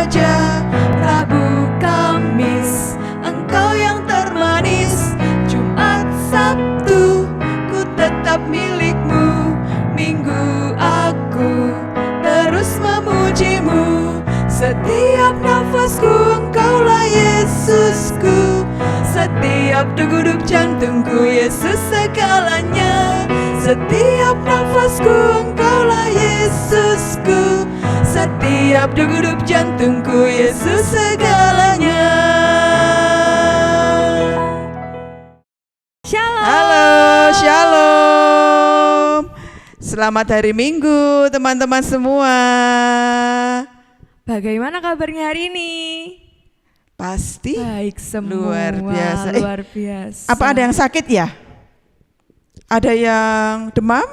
Raja. Rabu, Kamis, Engkau yang termanis. Jumat, Sabtu, ku tetap milik-Mu. Minggu aku terus memuji-Mu. Setiap nafasku Engkaulah Yesusku. Setiap degup jantungku Yesus segalanya. Setiap nafasku Engkaulah Yesusku. Setiap degup jantungku Yesus segalanya. Shalom. Halo, shalom. Selamat hari Minggu teman-teman semua. Bagaimana kabarnya hari ini? Pasti Baik semua. luar biasa. Luar biasa. Apa ada yang sakit ya? Ada yang demam?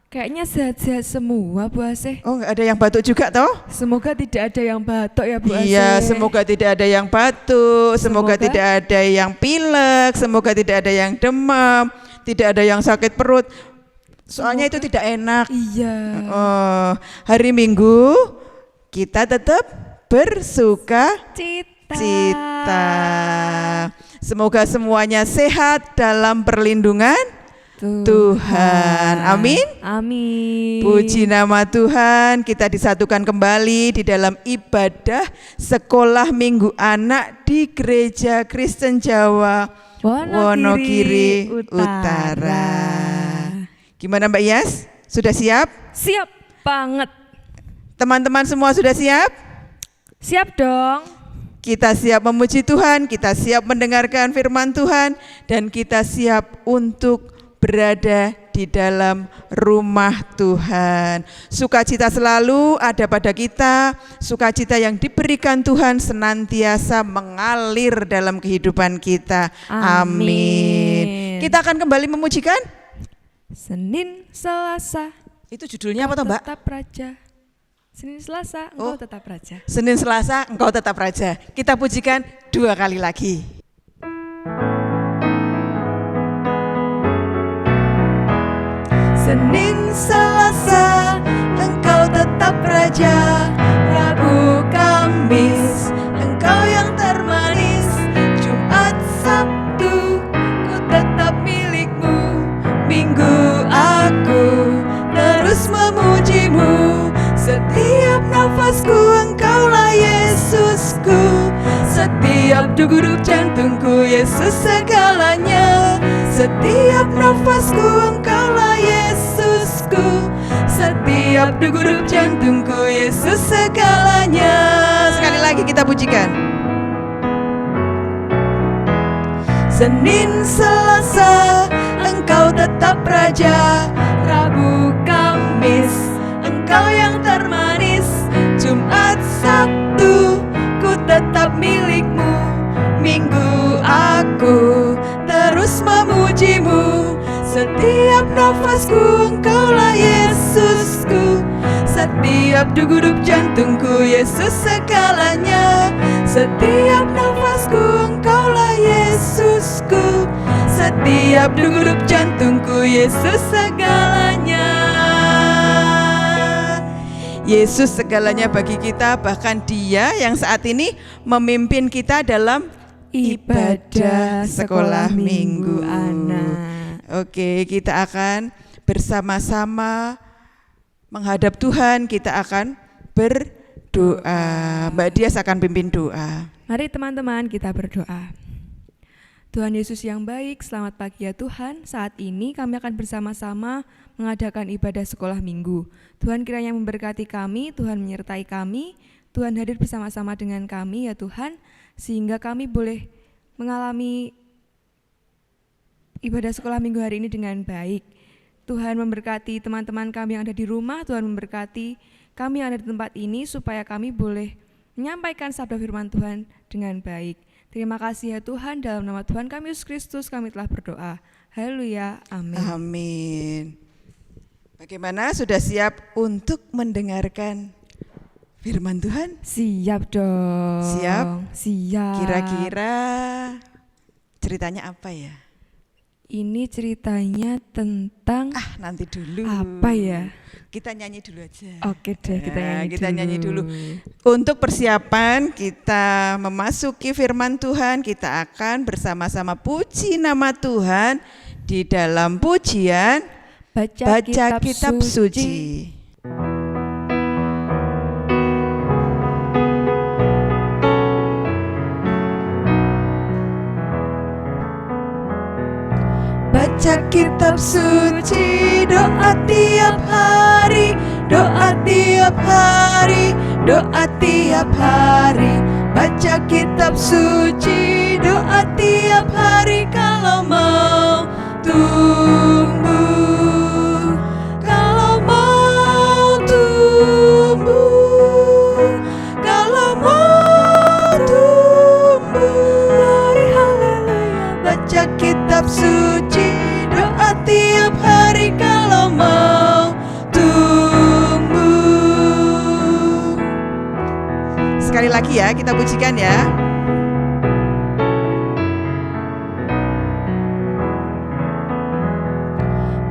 Kayaknya sehat-sehat semua Bu Asih. Oh, nggak ada yang batuk juga toh? Semoga tidak ada yang batuk ya Bu Asih. Iya, semoga tidak ada yang batuk, semoga Semoga. tidak ada yang pilek, semoga tidak ada yang demam, tidak ada yang sakit perut. Soalnya itu tidak enak. Iya. Oh, hari Minggu kita tetap bersuka cita. Semoga semuanya sehat dalam perlindungan Tuhan. Amin. Amin. Puji nama Tuhan, kita disatukan kembali di dalam ibadah sekolah minggu anak di Gereja Kristen Jawa Wonogiri Utara. Gimana Mbak Yas? Sudah siap? Siap banget. Teman-teman semua sudah siap? Siap dong. Kita siap memuji Tuhan, kita siap mendengarkan firman Tuhan, dan kita siap untuk berada di dalam rumah Tuhan. Sukacita selalu ada pada kita, sukacita yang diberikan Tuhan senantiasa mengalir dalam kehidupan kita. Amin. Kita akan kembali memujikan. Senin, Selasa. Itu judulnya apa toh Mbak? Tetap Raja. Senin, Selasa, Engkau tetap Raja. Senin Selasa Engkau tetap Raja. Kita pujikan 2 kali lagi. Senin Selasa Engkau tetap Raja. Rabu Kamis Engkau yang termanis. Jumat Sabtu ku tetap milik-Mu. Minggu aku terus memuji-Mu. Setiap nafasku Engkaulah Yesusku. Setiap degup jantungku Yesus segalanya. Setiap nafasku Engkaulah Yesusku. Setiap degup jantungku Yesus segalanya. Sekali lagi kita pujikan. Senin Selasa Engkau tetap Raja. Rabu Kamis Engkau yang termanis. Jumat Sabtu ku tetap milik-Mu. Minggu aku terus memuji-Mu. Setiap nafasku Engkaulah Yesusku. Setiap degup jantungku Yesus segalanya. Setiap nafasku Engkaulah Yesusku. Setiap degup jantungku Yesus segalanya. Yesus segalanya bagi kita, bahkan Dia yang saat ini memimpin kita dalam ibadah sekolah minggu anak. Oke, kita akan bersama-sama menghadap Tuhan, kita akan berdoa. Mbak Dias akan pimpin doa. Mari teman-teman kita berdoa. Tuhan Yesus yang baik, selamat pagi ya Tuhan. Saat ini kami akan bersama-sama mengadakan ibadah sekolah minggu. Tuhan kiranya memberkati kami, Tuhan menyertai kami, Tuhan hadir bersama-sama dengan kami ya Tuhan, sehingga kami boleh mengalami ibadah sekolah minggu hari ini dengan baik. Tuhan memberkati teman-teman kami yang ada di rumah, Tuhan memberkati kami yang ada di tempat ini supaya kami boleh menyampaikan sabda firman Tuhan dengan baik. Terima kasih ya Tuhan, dalam nama Tuhan kami Yesus Kristus kami telah berdoa. Haleluya, amin. Amin. Bagaimana, sudah siap untuk mendengarkan firman Tuhan? Siap dong. Siap? Siap. Kira-kira ceritanya apa ya? Ini ceritanya tentang Nanti dulu. apa ya? Kita nyanyi dulu aja. Oke deh, kita nyanyi dulu. Untuk persiapan kita memasuki firman Tuhan, kita akan bersama-sama puji nama Tuhan di dalam pujian baca kitab suci. Baca kitab suci, doa tiap hari, doa tiap hari, doa tiap hari. Baca kitab suci, doa tiap hari kalau mau tumbuh, kalau mau tumbuh, kalau mau tumbuh. Glory haleluya. Baca kitab suci, doa tiap hari kalau mau tumbuh. Sekali lagi ya, kita pujikan ya.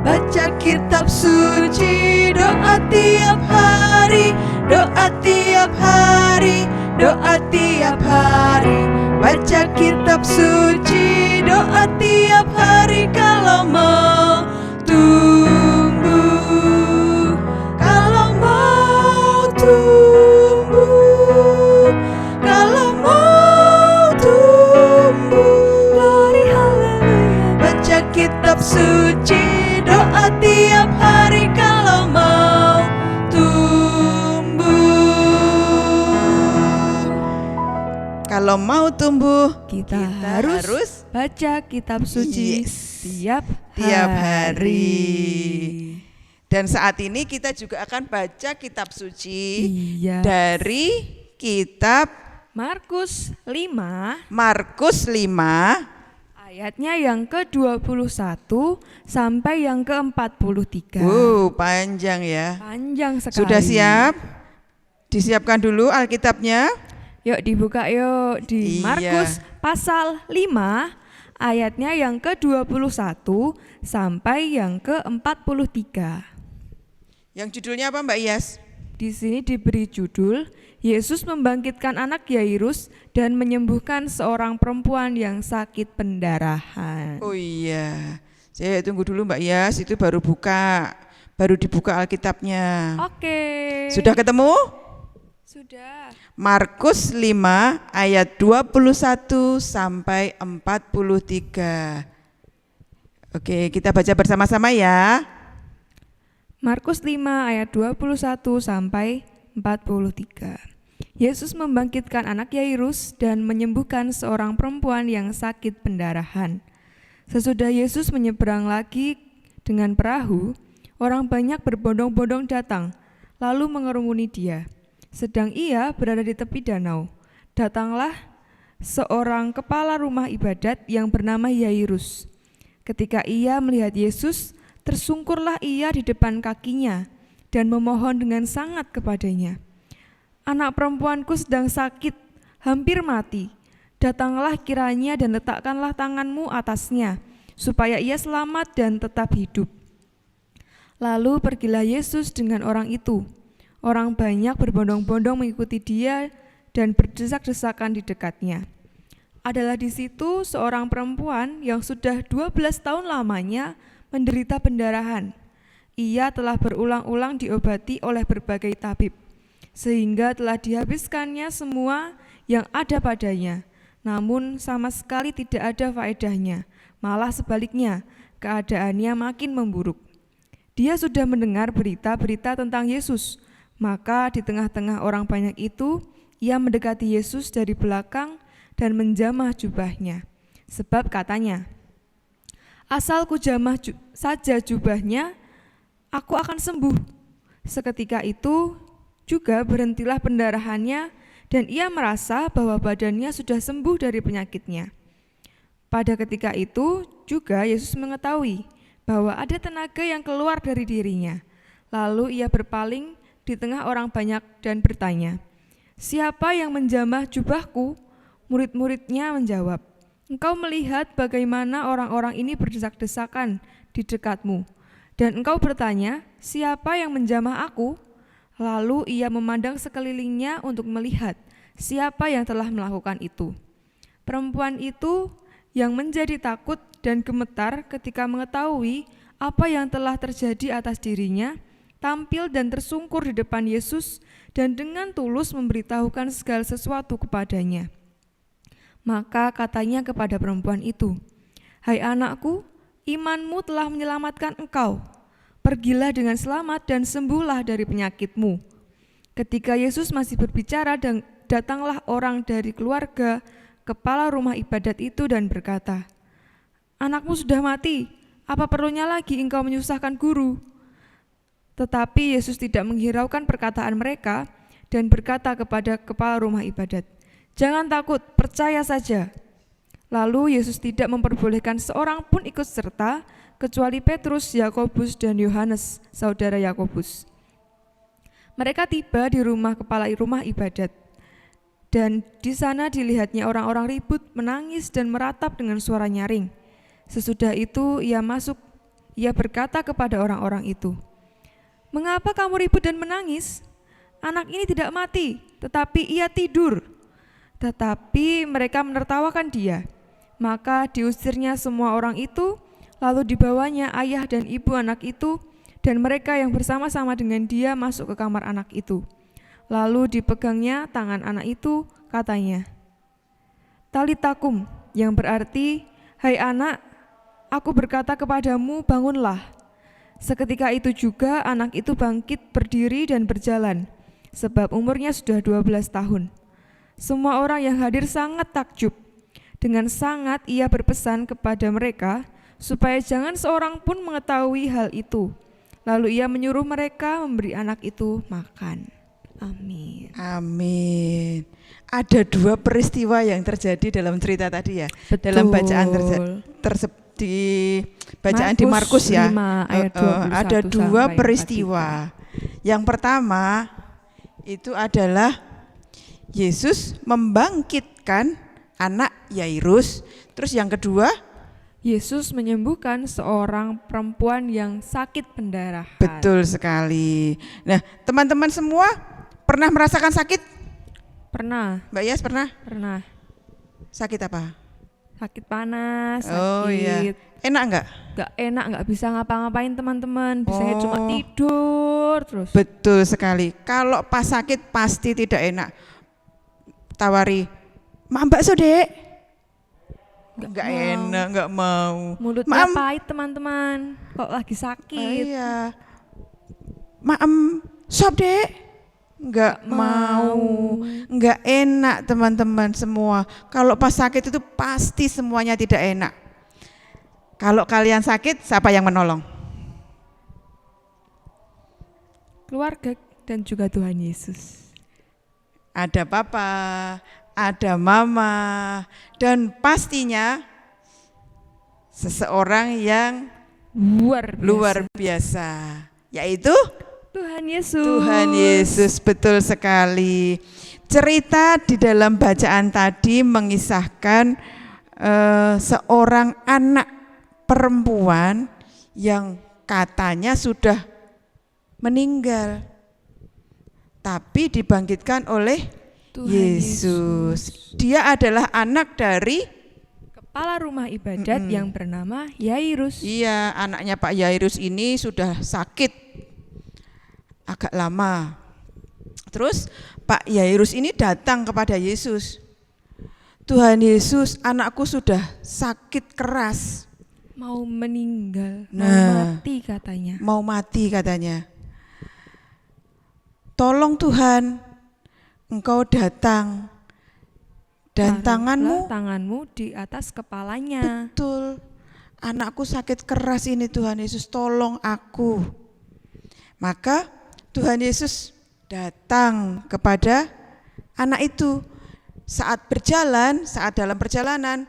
Baca kitab suci, doa tiap hari, doa tiap hari, doa tiap hari. Baca kitab suci, doa tiap hari kalau mau tumbuh, kalau mau tumbuh, kalau mau tumbuh. Glory haleluya. Baca kitab suci, doa tiap hari kalau mau tumbuh. Kalau mau tumbuh, Kita harus baca kitab suci tiap hari. Dan saat ini kita juga akan baca kitab suci dari kitab Markus 5 ayatnya yang ke-21 sampai yang ke-43. Panjang ya. Panjang sekali. Sudah siap? Disiapkan dulu Alkitabnya. Yuk dibuka yuk di Markus pasal 5 ayatnya yang ke-21 sampai yang ke-43. Yang judulnya apa Mbak Iyas? Di sini diberi judul Yesus membangkitkan anak Yairus dan menyembuhkan seorang perempuan yang sakit pendarahan. Oh iya, saya tunggu dulu Mbak Iyas, itu baru dibuka Alkitabnya. Oke. Sudah ketemu? Sudah. Markus 5 ayat 21 sampai 43. Oke, kita baca bersama-sama ya. Markus 5 ayat 21 sampai 43. Yesus membangkitkan anak Yairus dan menyembuhkan seorang perempuan yang sakit pendarahan. Sesudah Yesus menyeberang lagi dengan perahu, orang banyak berbondong-bondong datang, lalu mengerumuni dia. Sedang ia berada di tepi danau, datanglah seorang kepala rumah ibadat yang bernama Yairus. Ketika ia melihat Yesus, tersungkurlah ia di depan kakinya dan memohon dengan sangat kepadanya. Anak perempuanku sedang sakit, hampir mati. Datanglah kiranya dan letakkanlah tanganmu atasnya, supaya ia selamat dan tetap hidup. Lalu pergilah Yesus dengan orang itu. Orang banyak berbondong-bondong mengikuti dia dan berdesak-desakan di dekatnya. Adalah di situ seorang perempuan yang sudah 12 tahun lamanya menderita pendarahan. Ia telah berulang-ulang diobati oleh berbagai tabib, sehingga telah dihabiskannya semua yang ada padanya. Namun sama sekali tidak ada faedahnya, malah sebaliknya, keadaannya makin memburuk. Dia sudah mendengar berita-berita tentang Yesus, maka di tengah-tengah orang banyak itu, ia mendekati Yesus dari belakang dan menjamah jubahnya. Sebab katanya, asal ku jamah saja jubahnya, aku akan sembuh. Seketika itu juga berhentilah pendarahannya dan ia merasa bahwa badannya sudah sembuh dari penyakitnya. Pada ketika itu juga Yesus mengetahui bahwa ada tenaga yang keluar dari dirinya. Lalu ia berpaling di tengah orang banyak dan bertanya, siapa yang menjamah jubahku? Murid-muridnya menjawab, Engkau melihat bagaimana orang-orang ini berdesak-desakan di dekatmu, dan engkau bertanya, siapa yang menjamah aku? Lalu ia memandang sekelilingnya untuk melihat siapa yang telah melakukan itu. Perempuan itu yang menjadi takut dan gemetar ketika mengetahui apa yang telah terjadi atas dirinya, tampil dan tersungkur di depan Yesus dan dengan tulus memberitahukan segala sesuatu kepadanya. Maka katanya kepada perempuan itu, "Hai anakku, imanmu telah menyelamatkan engkau. Pergilah dengan selamat dan sembuhlah dari penyakitmu." Ketika Yesus masih berbicara, datanglah orang dari keluarga kepala rumah ibadat itu dan berkata, "Anakmu sudah mati, apa perlunya lagi engkau menyusahkan guru?" Tetapi Yesus tidak menghiraukan perkataan mereka dan berkata kepada kepala rumah ibadat, "Jangan takut, percaya saja." Lalu Yesus tidak memperbolehkan seorang pun ikut serta, kecuali Petrus, Yakobus, dan Yohanes, saudara Yakobus. Mereka tiba di rumah kepala rumah ibadat, dan di sana dilihatnya orang-orang ribut, menangis, dan meratap dengan suara nyaring. Sesudah itu ia berkata kepada orang-orang itu, "Mengapa kamu ribut dan menangis? Anak ini tidak mati, tetapi ia tidur." Tetapi mereka menertawakan dia. Maka diusirnya semua orang itu, lalu dibawanya ayah dan ibu anak itu, dan mereka yang bersama-sama dengan dia masuk ke kamar anak itu. Lalu dipegangnya tangan anak itu, katanya, "Talita kum," yang berarti, "Hai anak, aku berkata kepadamu, bangunlah." Seketika itu juga anak itu bangkit berdiri dan berjalan, sebab umurnya sudah 12 tahun. Semua orang yang hadir sangat takjub. Dengan sangat ia berpesan kepada mereka supaya jangan seorang pun mengetahui hal itu. Lalu ia menyuruh mereka memberi anak itu makan. Amin. Amin. Ada dua peristiwa yang terjadi dalam cerita tadi ya. Betul. Dalam bacaan di bacaan di Markus ya. 5, ayat 21 ada dua sampai peristiwa. Yang pertama itu adalah Yesus membangkitkan anak Yairus. Terus yang kedua, Yesus menyembuhkan seorang perempuan yang sakit pendarahan. betul sekali. Nah, teman-teman semua pernah merasakan sakit? Pernah. Mbak Yas pernah? Pernah. Sakit apa? Sakit panas, Oh iya. sakit. Enak enggak? Gak enak, gak bisa ngapa-ngapain teman-teman. Bisanya cuma tidur terus. Betul sekali. Kalau pas sakit pasti tidak enak. Tawari, "Mak bakso, Dek." Enggak enak, enggak mau. Mulutnya pahit teman-teman. Kok lagi sakit. Iya. "Maem sop, Dek." Enggak mau. Enggak enak teman-teman semua. Kalau pas sakit itu pasti semuanya tidak enak. Kalau kalian sakit, siapa yang menolong? Keluarga dan juga Tuhan Yesus. Ada papa, ada mama, dan pastinya seseorang yang luar biasa, yaitu Tuhan Yesus. Tuhan Yesus. Betul sekali. Cerita di dalam bacaan tadi mengisahkan seorang anak perempuan yang katanya sudah meninggal, tapi dibangkitkan oleh Tuhan Yesus. Dia adalah anak dari kepala rumah ibadat yang bernama Yairus. Iya, anaknya Pak Yairus ini sudah sakit agak lama. Terus Pak Yairus ini datang kepada Yesus. "Tuhan Yesus, anakku sudah sakit keras. Mau meninggal, mau mati katanya. Mau mati katanya. Tolong Tuhan, Engkau datang dan tanganmu di atas kepalanya." Betul. Anakku sakit keras ini Tuhan Yesus, tolong aku. Maka Tuhan Yesus datang kepada anak itu. Saat dalam perjalanan,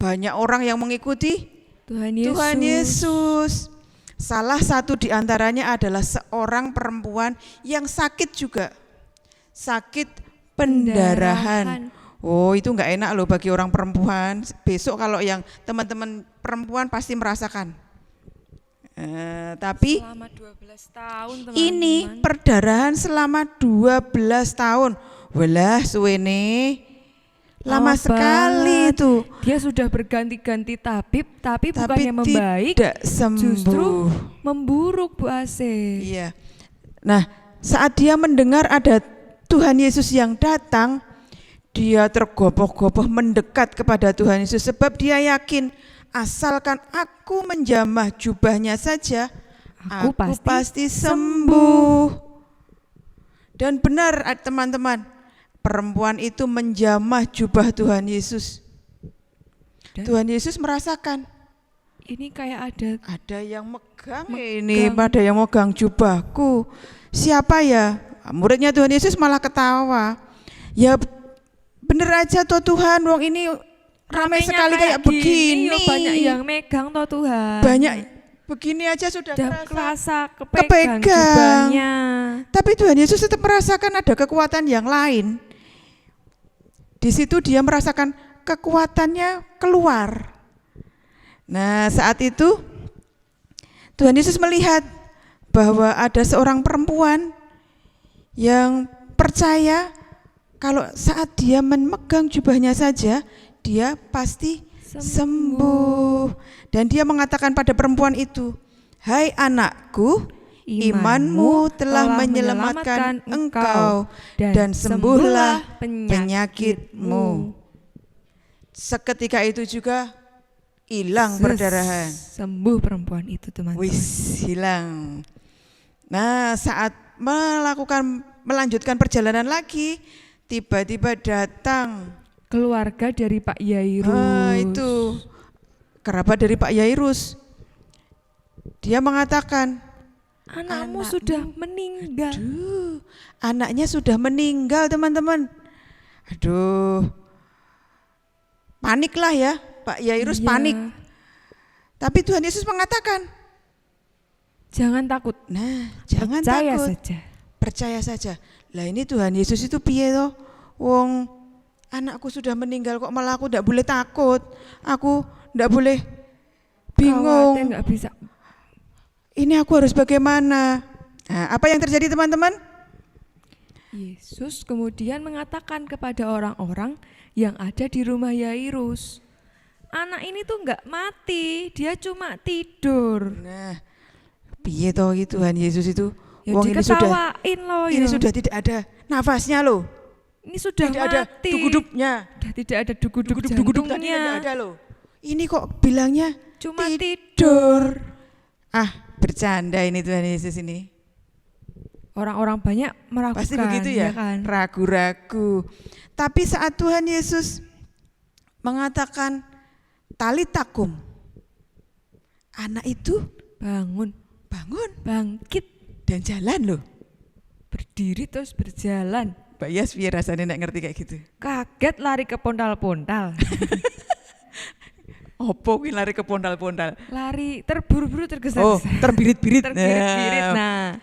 banyak orang yang mengikuti Tuhan Yesus. Salah satu di antaranya adalah seorang perempuan yang sakit juga. Sakit pendarahan. Oh, itu enggak enak loh bagi orang perempuan. Besok kalau yang teman-teman perempuan pasti merasakan. Tapi Selama 12 tahun teman-teman. ini perdarahan selama 12 tahun. Walah, suwene. Lama sekali banget. itu. Dia sudah berganti-ganti tabib, tapi bukannya membaik, tidak sembuh. justru memburuk Bu Ase. Iya. Nah, saat dia mendengar ada Tuhan Yesus yang datang, dia tergopoh-gopoh mendekat kepada Tuhan Yesus sebab dia yakin asalkan aku menjamah jubahnya saja, aku pasti sembuh. Dan benar teman-teman, perempuan itu menjamah jubah Tuhan Yesus. Dan Tuhan Yesus merasakan ini kayak ada yang megang ini, ada yang megang jubahku. Siapa ya? Muridnya Tuhan Yesus malah ketawa. Ya bener aja toh Tuhan, wong ini ramai sekali kayak begini. Banyak yang megang toh Tuhan. Banyak begini aja sudah kerasa kepegang jubahnya. Tapi Tuhan Yesus tetap merasakan ada kekuatan yang lain. Di situ dia merasakan kekuatannya keluar. Nah, saat itu Tuhan Yesus melihat bahwa ada seorang perempuan yang percaya kalau saat dia memegang jubahnya saja, dia pasti sembuh. Dan dia mengatakan pada perempuan itu, "Hai anakku, imanmu telah menyelamatkan engkau dan sembuhlah penyakitmu." Seketika itu juga hilang perdarahan. Sembuh perempuan itu teman-teman. Wis, hilang. Nah, saat melanjutkan perjalanan lagi, tiba-tiba datang keluarga dari Pak Yairus. Itu kerabat dari Pak Yairus. Dia mengatakan, anakmu sudah meninggal. Aduh, anaknya sudah meninggal teman-teman. Aduh, paniklah ya, Pak Yairus panik. Tapi Tuhan Yesus mengatakan, jangan takut. Nah, jangan percaya takut. Saja. Percaya saja. Lah ini Tuhan Yesus itu piye toh? Wong anakku sudah meninggal kok malah aku tidak boleh takut. Aku tidak boleh bingung. Khawatir nggak bisa. Ini aku harus bagaimana? Nah, apa yang terjadi teman-teman? Yesus kemudian mengatakan kepada orang-orang yang ada di rumah Yairus, anak ini tuh nggak mati, dia cuma tidur. Nah, piye toh Tuhan Yesus itu? Ya, wong ini sudah tidak ada nafasnya loh. Ini sudah tidak mati. Ada dugudupnya. Sudah tidak ada duguduk jantungnya. Tidak ada loh. Ini kok bilangnya cuma tidur. Ah, bercanda ini Tuhan Yesus ini. Orang-orang banyak meragukan. Pasti begitu ya kan? Ragu-ragu. Tapi saat Tuhan Yesus mengatakan talitakum, anak itu bangun, bangkit dan jalan loh. Berdiri terus berjalan. Mbak Yas biar rasanya nggak ngerti kayak gitu. Kaget lari ke pondal-pondal. Opo kuwi lari ke pondal-pondal? Lari terburu-buru tergesa-gesa. Oh, terbirit-birit. Terbirit-birit. Nah,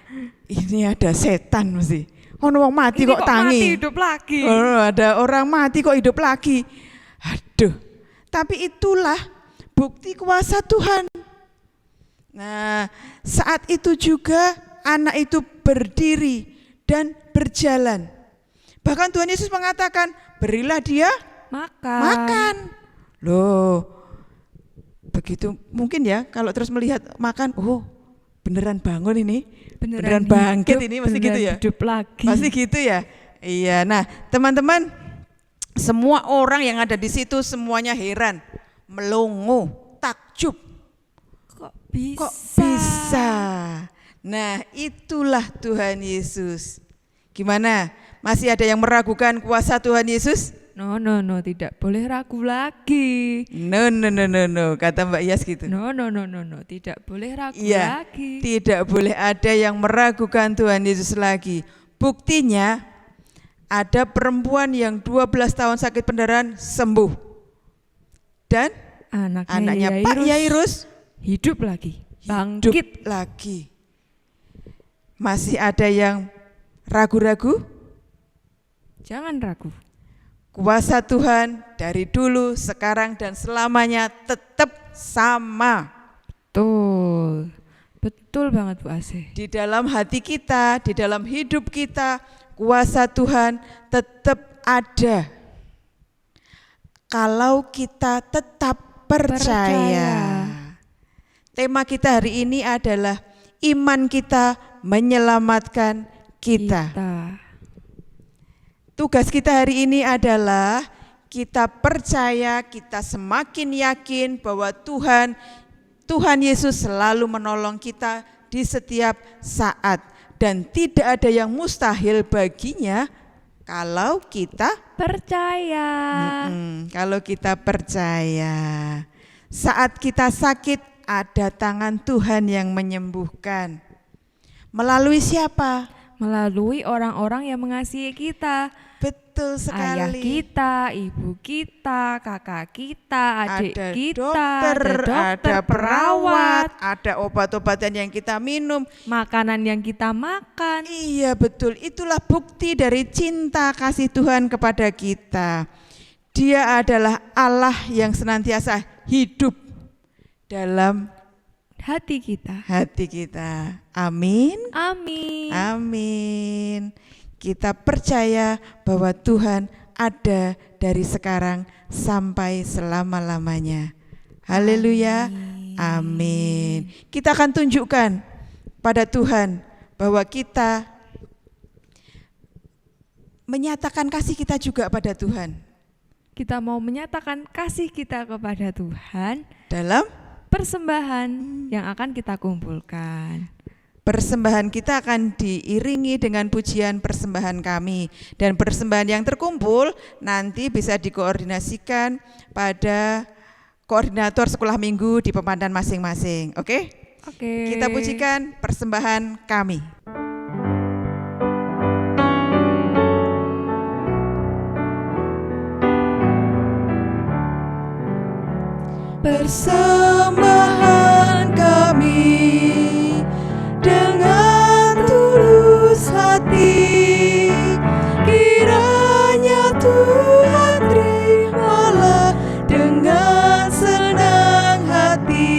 ini ada setan mesti. Ono wong mati kok tangi. Mati hidup lagi. Oh, ada orang mati kok hidup lagi. Aduh. Tapi itulah bukti kuasa Tuhan. Nah, saat itu juga anak itu berdiri dan berjalan. Bahkan Tuhan Yesus mengatakan, berilah dia makan. Loh, begitu mungkin ya kalau terus melihat makan, oh beneran bangun ini, beneran bangkit hidup, ini mesti gitu ya. Hidup lagi. Pasti gitu ya. Iya, nah teman-teman, semua orang yang ada di situ semuanya heran, melongo, takjub. Kok bisa? Kok bisa? Nah, itulah Tuhan Yesus. Gimana? Masih ada yang meragukan kuasa Tuhan Yesus? No, tidak boleh ragu lagi. No, kata Mbak Yas gitu. No, tidak boleh ragu lagi. Tidak boleh ada yang meragukan Tuhan Yesus lagi. Buktinya ada perempuan yang 12 tahun sakit pendarahan sembuh. Dan anaknya Pak Yairus hidup lagi, bangkit lagi. Masih ada yang ragu-ragu? Jangan ragu. Kuasa Tuhan dari dulu, sekarang, dan selamanya tetap sama. Betul. Betul banget Bu Asih. Di dalam hati kita, di dalam hidup kita, kuasa Tuhan tetap ada. Kalau kita tetap percaya. Tema kita hari ini adalah iman kita menyelamatkan kita. Tugas kita hari ini adalah kita percaya, kita semakin yakin bahwa Tuhan Yesus selalu menolong kita di setiap saat. Dan tidak ada yang mustahil baginya kalau kita percaya. Kalau kita percaya. Saat kita sakit, ada tangan Tuhan yang menyembuhkan. Melalui siapa? Melalui orang-orang yang mengasihi kita. Betul sekali. Ayah kita, ibu kita, kakak kita, adik ada kita, ada perawat, ada obat-obatan yang kita minum, makanan yang kita makan. Iya betul, itulah bukti dari cinta kasih Tuhan kepada kita. Dia adalah Allah yang senantiasa hidup dalam hati kita. Amin. Amin. Amin. Kita percaya bahwa Tuhan ada dari sekarang sampai selama-lamanya. Haleluya. Amin. Kita akan tunjukkan pada Tuhan bahwa kita menyatakan kasih kita juga pada Tuhan. Kita mau menyatakan kasih kita kepada Tuhan dalam persembahan yang akan kita kumpulkan. Persembahan kita akan diiringi dengan pujian persembahan kami. Dan persembahan yang terkumpul nanti bisa dikoordinasikan pada koordinator sekolah minggu di pemandan masing-masing. Oke? Kita pujikan persembahan kami. Persembahan kami dengan tulus hati, kiranya Tuhan terimalah dengan senang hati.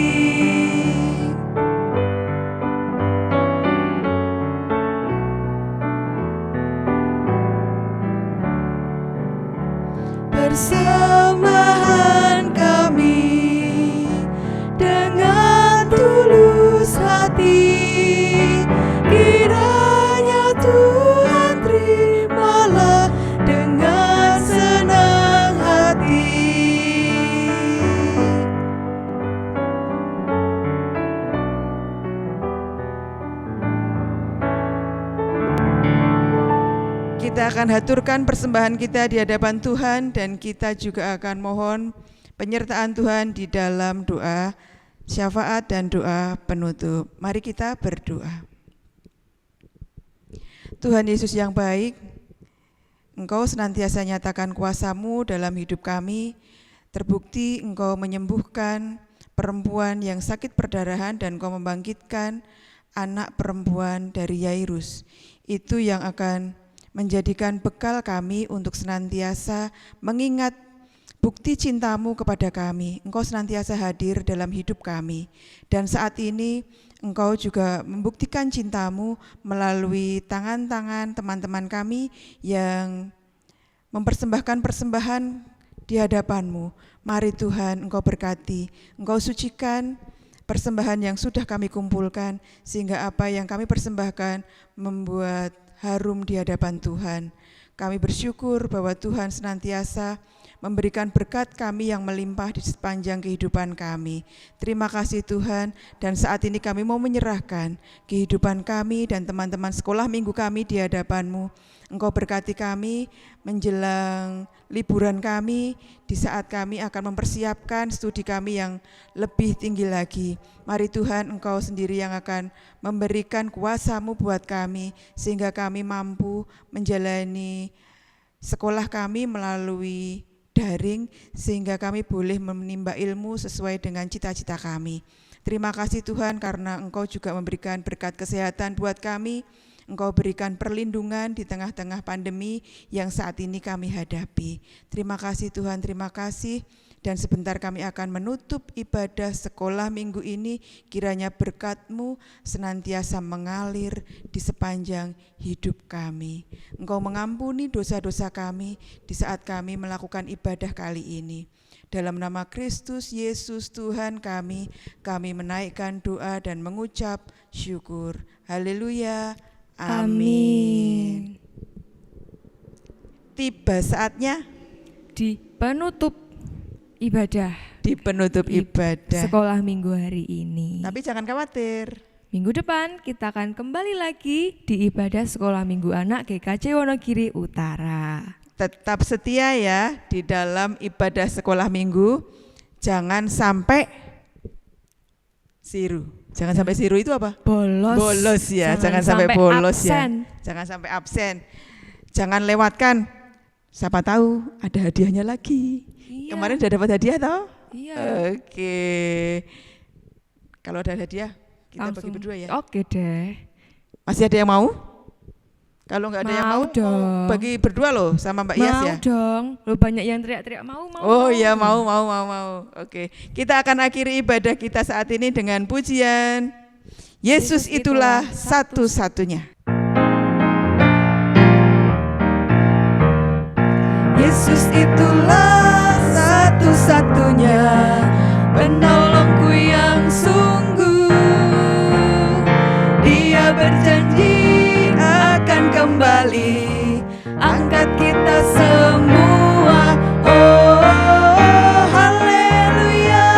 Persembahan kami dengan tulus hati, kiranya Tuhan terimalah dengan senang hati. Kita akan haturkan persembahan kita di hadapan Tuhan dan kita juga akan mohon penyertaan Tuhan di dalam doa syafaat dan doa penutup. Mari kita berdoa. Tuhan Yesus yang baik, Engkau senantiasa nyatakan kuasa-Mu dalam hidup kami. Terbukti Engkau menyembuhkan perempuan yang sakit perdarahan dan Engkau membangkitkan anak perempuan dari Yairus. Itu yang akan menjadikan bekal kami untuk senantiasa mengingat bukti cinta-Mu kepada kami. Engkau senantiasa hadir dalam hidup kami. Dan saat ini Engkau juga membuktikan cinta-Mu melalui tangan-tangan teman-teman kami yang mempersembahkan persembahan di hadapan-Mu. Mari Tuhan Engkau berkati, Engkau sucikan persembahan yang sudah kami kumpulkan, sehingga apa yang kami persembahkan membuat harum di hadapan Tuhan. Kami bersyukur bahwa Tuhan senantiasa memberikan berkat kami yang melimpah di sepanjang kehidupan kami. Terima kasih Tuhan, dan saat ini kami mau menyerahkan kehidupan kami dan teman-teman sekolah minggu kami di hadapan-Mu. Engkau berkati kami menjelang liburan kami, di saat kami akan mempersiapkan studi kami yang lebih tinggi lagi. Mari Tuhan, Engkau sendiri yang akan memberikan kuasa-Mu buat kami, sehingga kami mampu menjalani sekolah kami melalui daring, sehingga kami boleh menimba ilmu sesuai dengan cita-cita kami. Terima kasih Tuhan, karena Engkau juga memberikan berkat kesehatan buat kami. Engkau berikan perlindungan di tengah-tengah pandemi yang saat ini kami hadapi. Terima kasih Tuhan, terima kasih. Dan sebentar kami akan menutup ibadah sekolah minggu ini. Kiranya berkat-Mu senantiasa mengalir di sepanjang hidup kami. Engkau mengampuni dosa-dosa kami di saat kami melakukan ibadah kali ini. Dalam nama Kristus Yesus Tuhan kami menaikkan doa dan mengucap syukur. Haleluya. Amin. Tiba saatnya Di penutup ibadah sekolah minggu hari ini. Tapi jangan khawatir. Minggu depan kita akan kembali lagi di ibadah sekolah minggu anak GKJ Wonogiri Utara. Tetap setia ya di dalam ibadah sekolah minggu. Jangan sampai siru. Jangan sampai siru itu apa? Bolos ya. Jangan sampai bolos absen. ya. Jangan sampai absen. Jangan lewatkan. Siapa tahu ada hadiahnya lagi. Iya. Kemarin udah dapat hadiah toh? Iya. Oke. Kalau ada hadiah kita Langsung. bagi berdua ya. Oke deh. Masih ada yang mau? Kalau nggak ada yang mau dong. bagi berdua loh sama Mbak Yas ya. Mau dong. Lo banyak yang teriak-teriak mau. Oh iya mau. Oke. Kita akan akhiri ibadah kita saat ini dengan pujian Yesus itulah satu-satunya. Yesus itulah satu-satunya penolongku yang sungguh. Dia berjanji akan kembali angkat kita semua. Oh, haleluya.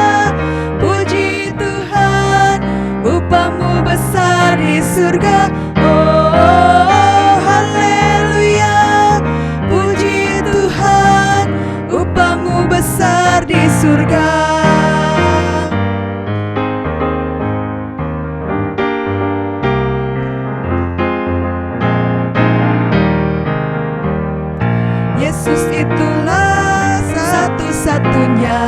Puji Tuhan, upahmu besar di surga. Oh, haleluya. Puji Tuhan, upahmu besar di surga. Yesus itulah satu-satunya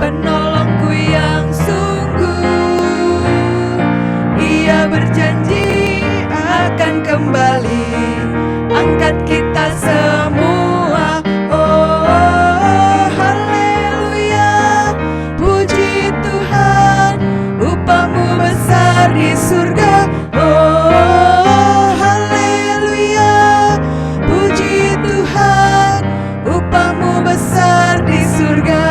penolongku yang sungguh. Ia berjanji akan kembali angkat kita semua. Oh, haleluya. Puji Tuhan, upahmu besar di surga. Oh, haleluya. Puji Tuhan, upahmu besar di surga.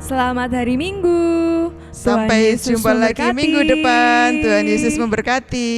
Selamat hari Minggu. Sampai Tuhan Yesus jumpa lagi memberkati. minggu depan. Tuhan Yesus memberkati.